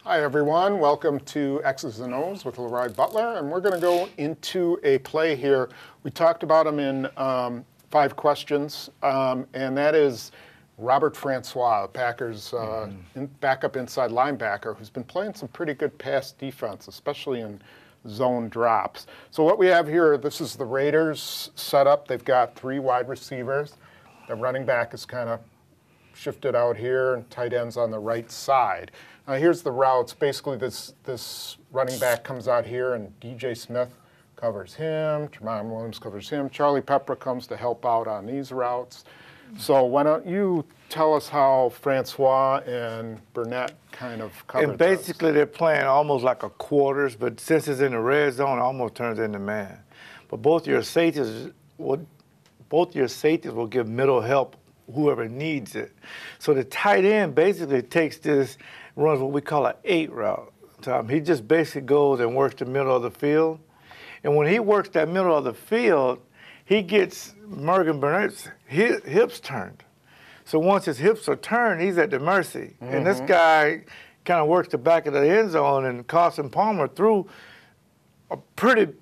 Hi everyone, welcome to X's and O's with LeRoy Butler, and we're going to go into a play here. We talked about him in 5 questions, and that is Robert Francois, Packers backup inside linebacker, who's been playing some pretty good pass defense, especially in zone drops. So what we have here, this is the Raiders setup. They've got 3 wide receivers. The running back is kind of shifted out here, and tight ends on the right side. Here's the routes. Basically, this running back comes out here, and DJ Smith covers him. Tremont Williams covers him. Charlie Pepper comes to help out on these routes. So why don't you tell us how Francois and Burnett kind of covered And basically, they're playing almost like a quarters, but since it's in the red zone, it almost turns into man. But both your safeties will give middle help whoever needs it. So the tight end basically takes this, runs what we call an 8 route. He just basically goes and works the middle of the field. And when he works that middle of the field, he gets Morgan Burnett's hips turned. So once his hips are turned, he's at the mercy. And this guy kind of works the back of the end zone, and Carson Palmer threw a pretty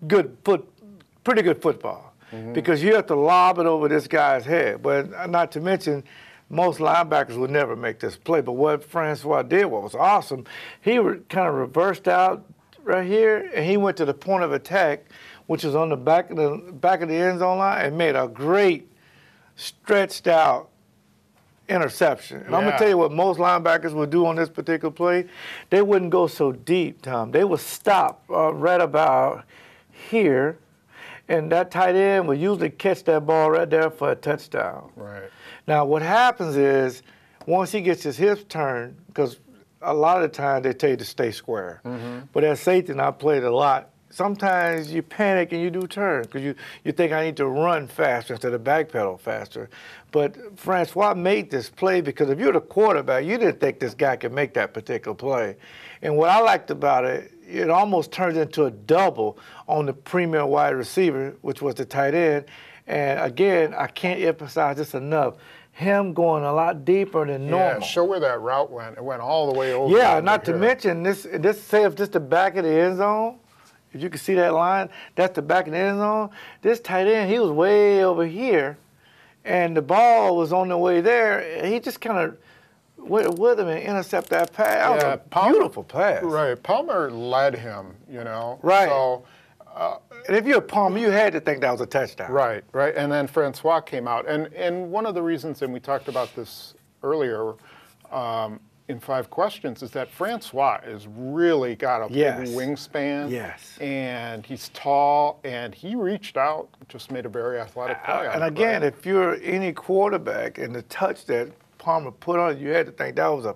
good football. Because you have to lob it over this guy's head. But not to mention, most linebackers would never make this play. But what Francois did, what was awesome, he kind of reversed out right here, and he went to the point of attack, which is on the back of the end zone line, and made a great stretched out interception. And I'm going to tell you what most linebackers would do on this particular play. They wouldn't go so deep, Tom. They would stop right about here, and that tight end would usually catch that ball right there for a touchdown. Right. Now, what happens is, once he gets his hips turned, because a lot of the time they tell you to stay square. But as safety, and I played a lot, sometimes you panic and you do turn, because you think I need to run faster instead of backpedal faster. But Francois made this play because if you're the quarterback, you didn't think this guy could make that particular play. And what I liked about it, it almost turned into a double on the premier wide receiver, which was the tight end. And again, I can't emphasize this enough. Him going a lot deeper than normal. Yeah, show where that route went. It went all the way over. Yeah, not to mention this. Say if this the back of the end zone, if you can see that line, that's the back of the end zone. This tight end, he was way over here, and the ball was on the way there. He just kind of went with him and intercept that pass. That was a beautiful pass. Right, Palmer led him, you know. Right. So, and if you're a Palmer, you had to think that was a touchdown. Right. And then Francois came out. And one of the reasons, and we talked about this earlier in 5 questions, is that Francois has really got a big wingspan. Yes. And he's tall, and he reached out, just made a very athletic play. And again, if you're any quarterback and the touch that Palmer put on it, you had to think that was a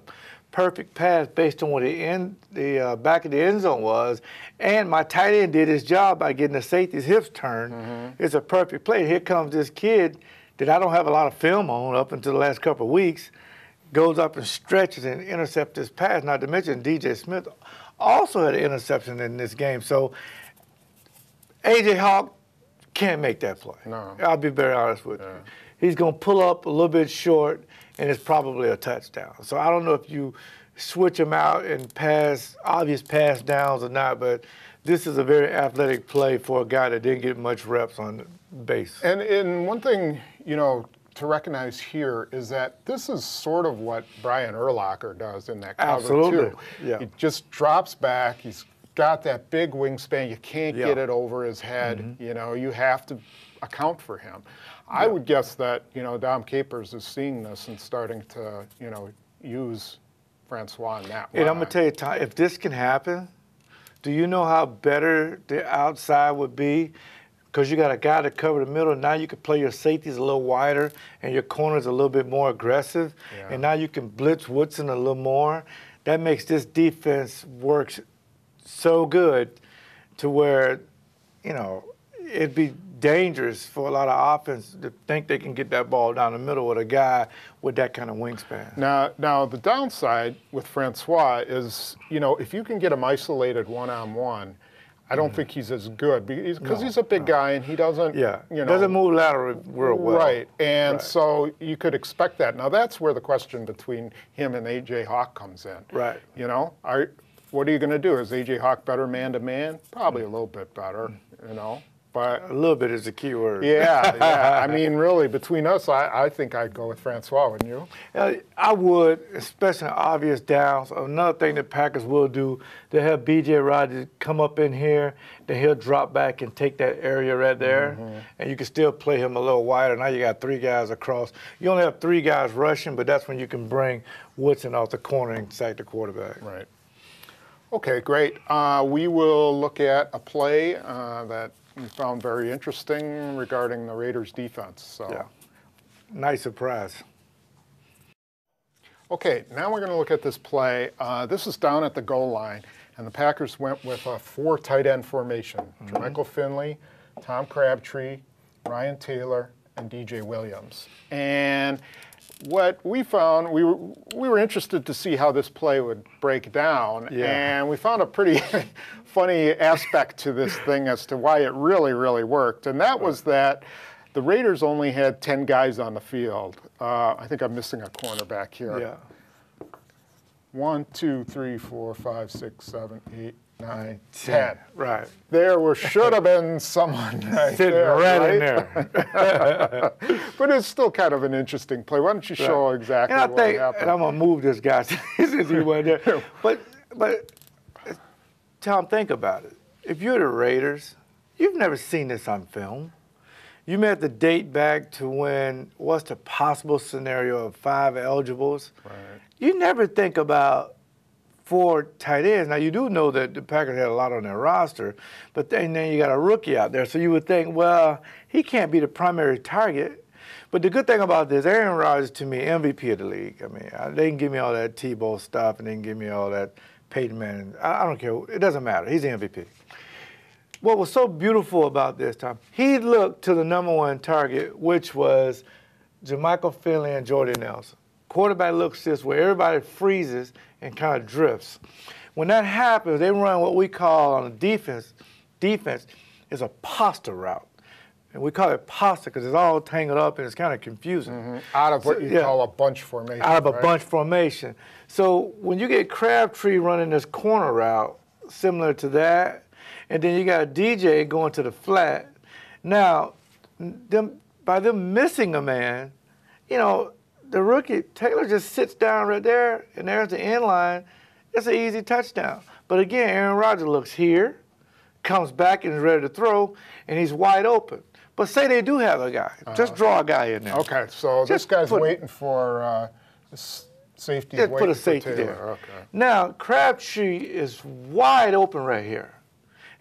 perfect pass based on what the back of the end zone was. And my tight end did his job by getting the safety's hips turned. It's a perfect play. Here comes this kid that I don't have a lot of film on up until the last couple of weeks, goes up and stretches and intercepts this pass. Not to mention DJ Smith also had an interception in this game. So A.J. Hawk can't make that play. No. I'll be very honest with you. He's going to pull up a little bit short, and it's probably a touchdown. So I don't know if you switch him out and pass obvious pass downs or not, but this is a very athletic play for a guy that didn't get much reps on the base. And one thing, you know, to recognize here is that this is sort of what Brian Urlacher does in that cover too. Yeah. He just drops back. He's got that big wingspan. You can't get it over his head. You know, you have to account for him. I would guess that, you know, Dom Capers is seeing this and starting to, you know, use Francois in that way. And I'm going to tell you, Tom, if this can happen, do you know how better the outside would be? Because you got a guy to cover the middle. Now you can play your safeties a little wider and your corners a little bit more aggressive. And now you can blitz Woodson a little more. That makes this defense work so good to where, you know, it'd be dangerous for a lot of offense to think they can get that ball down the middle with a guy with that kind of wingspan. Now the downside with Francois is, you know, if you can get him isolated one-on-one, I don't think he's as good because he's a big guy and he doesn't, doesn't move lateral real well. Right, and so you could expect that. Now that's where the question between him and A.J. Hawk comes in. Right. What are you going to do? Is A.J. Hawk better man-to-man? Probably a little bit better, But a little bit is the key word. Yeah. I mean, really, between us, I think I'd go with Francois, wouldn't you? I would, especially in obvious downs. Another thing that Packers will do, they have B.J. Rogers come up in here, then he'll drop back and take that area right there, and you can still play him a little wider. Now you got 3 guys across. You only have 3 guys rushing, but that's when you can bring Woodson off the corner and sack the quarterback. Right. Okay, great. We will look at a play that we found very interesting regarding the Raiders' defense. So. Yeah, nice surprise. Okay, now we're going to look at this play. This is down at the goal line, and the Packers went with a 4 tight end formation. Jermichael Finley, Tom Crabtree, Ryan Taylor, and DJ Williams. And what we found, we were interested to see how this play would break down, and we found a pretty funny aspect to this thing as to why it really, really worked, and that was that the Raiders only had 10 guys on the field. I think I'm missing a cornerback here. Yeah. 1, 2, 3, 4, 5, 6, 7, 8, 9, 10. Right. There should have been someone sitting right in there. But it's still kind of an interesting play. Why don't you show exactly what happened? And I'm going to move this guy since he wasn't there. But Tom, think about it. If you're the Raiders, you've never seen this on film. You may have to date back to when, what's the possible scenario of 5 eligibles? Right. You never think about 4 tight ends. Now, you do know that the Packers had a lot on their roster, but then you got a rookie out there. So you would think, well, he can't be the primary target. But the good thing about this, Aaron Rodgers, to me, MVP of the league. I mean, they can give me all that Tebow stuff, and they can give me all that Peyton Manning. I don't care. It doesn't matter. He's the MVP. What was so beautiful about this, Tom, he looked to the #1 target, which was Jermichael Finley and Jordy Nelson. Quarterback looks this way. Everybody freezes and kind of drifts. When that happens, they run what we call on the defense is a pasta route. And we call it pasta because it's all tangled up and it's kind of confusing. Out of what you call a bunch formation. Out of a bunch formation. So when you get Crabtree running this corner route, similar to that, and then you got DJ going to the flat. Now, by them missing a man, the rookie, Taylor just sits down right there, and there's the end line. It's an easy touchdown. But again, Aaron Rodgers looks here, comes back and is ready to throw, and he's wide open. But say they do have a guy. Just draw a guy in there. Okay, so this guy's waiting for safety. Just put a safety there. Okay. Now, Crabtree is wide open right here.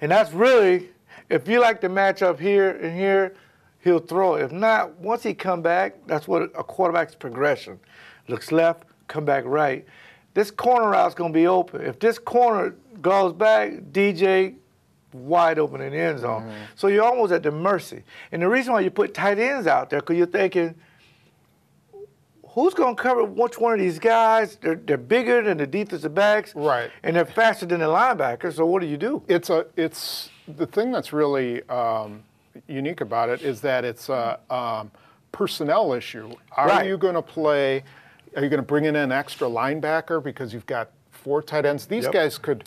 And that's really, if you like to match up here and here, he'll throw. If not, once he come back, that's what a quarterback's progression. Looks left, come back right. This corner route's going to be open. If this corner goes back, DJ wide open in the end zone. So you're almost at the mercy. And the reason why you put tight ends out there, because you're thinking, who's going to cover which one of these guys? They're bigger than the defensive backs. Right. And they're faster than the linebackers, so what do? It's the thing that's really unique about it is that it's a personnel issue. Are you going to play, are you going to bring in an extra linebacker because you've got 4 tight ends? These guys could,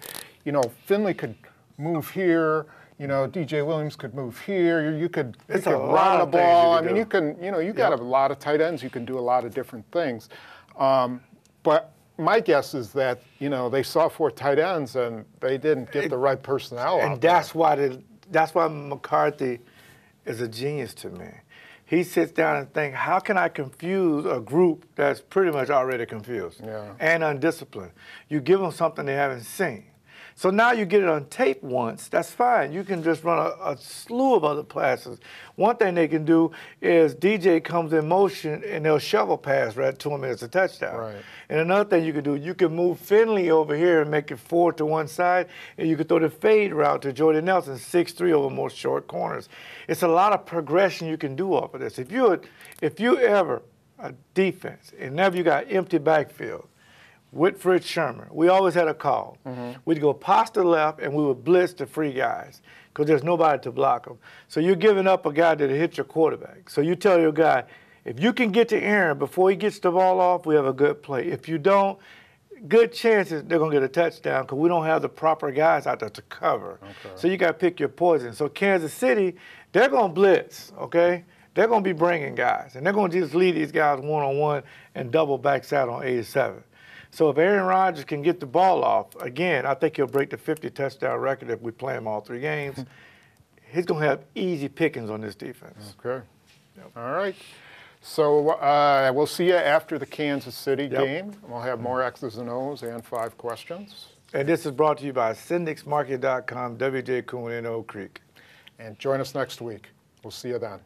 Finley could move here. DJ Williams could move here. You could run the ball. I mean, you can, you got a lot of tight ends. You can do a lot of different things. But my guess is that, they saw 4 tight ends and they didn't get the right personnel. And that's why McCarthy is a genius to me. He sits down and thinks, how can I confuse a group that's pretty much already confused and undisciplined? You give them something they haven't seen. So now you get it on tape once, that's fine. You can just run a slew of other passes. One thing they can do is DJ comes in motion and they'll shovel pass right to him and it's a touchdown. Right. And another thing you can do, you can move Finley over here and make it 4 to one side, and you can throw the fade route to Jordy Nelson, 6'3" over most short corners. It's a lot of progression you can do off of this. If you ever a defense and never you got empty backfield, with Fritz Sherman, we always had a call. We'd go pasta left, and we would blitz the free guys because there's nobody to block them. So you're giving up a guy that hit your quarterback. So you tell your guy, if you can get to Aaron before he gets the ball off, we have a good play. If you don't, good chances they're going to get a touchdown because we don't have the proper guys out there to cover. Okay. So you got to pick your poison. So Kansas City, they're going to blitz, okay? They're going to be bringing guys, and they're going to just lead these guys one-on-one and double backside on 87. So if Aaron Rodgers can get the ball off, again, I think he'll break the 50-touchdown record if we play him all 3 games. He's going to have easy pickings on this defense. Okay. Yep. All right. So we'll see you after the Kansas City game. We'll have more X's and O's and 5 questions. And this is brought to you by SyndixMarket.com, WJ Kuhn in Oak Creek. And join us next week. We'll see you then.